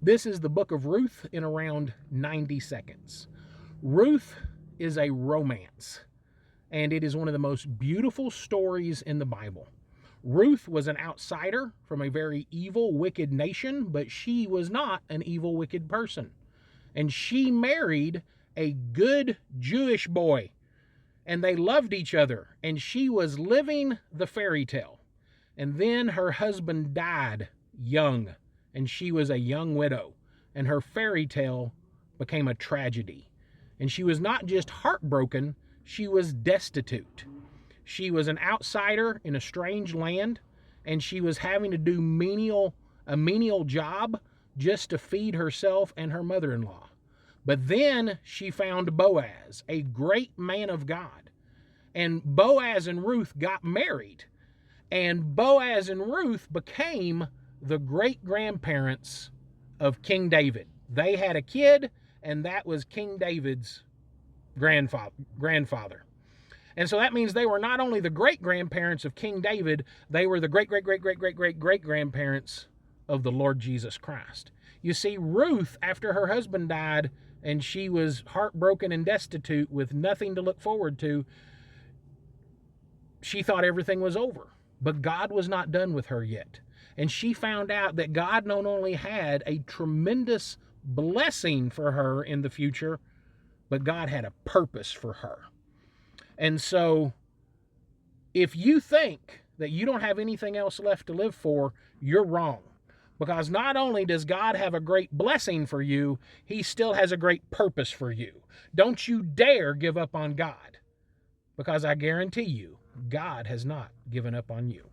This is the book of Ruth in around 90 seconds. Ruth is a romance, and it is one of the most beautiful stories in the Bible. Ruth was an outsider from a very evil, wicked nation, but she was not an evil, wicked person. And she married a good Jewish boy, and they loved each other, and she was living the fairy tale. And then her husband died young, and she was a young widow, and her fairy tale became a tragedy. And she was not just heartbroken, she was destitute. She was an outsider in a strange land, and she was having to do a menial job just to feed herself and her mother-in-law. But then she found Boaz, a great man of God. And Boaz and Ruth got married. And Boaz and Ruth became the great-grandparents of King David. They had a kid, and that was King David's grandfather. And so that means they were not only the great-grandparents of King David, they were the great-great-great-great-great-great-great-grandparents of the Lord Jesus Christ. You see, Ruth, after her husband died and she was heartbroken and destitute with nothing to look forward to, she thought everything was over. But God was not done with her yet. And she found out that God not only had a tremendous blessing for her in the future, but God had a purpose for her. And so, if you think that you don't have anything else left to live for, you're wrong. Because not only does God have a great blessing for you, He still has a great purpose for you. Don't you dare give up on God. Because I guarantee you, God has not given up on you.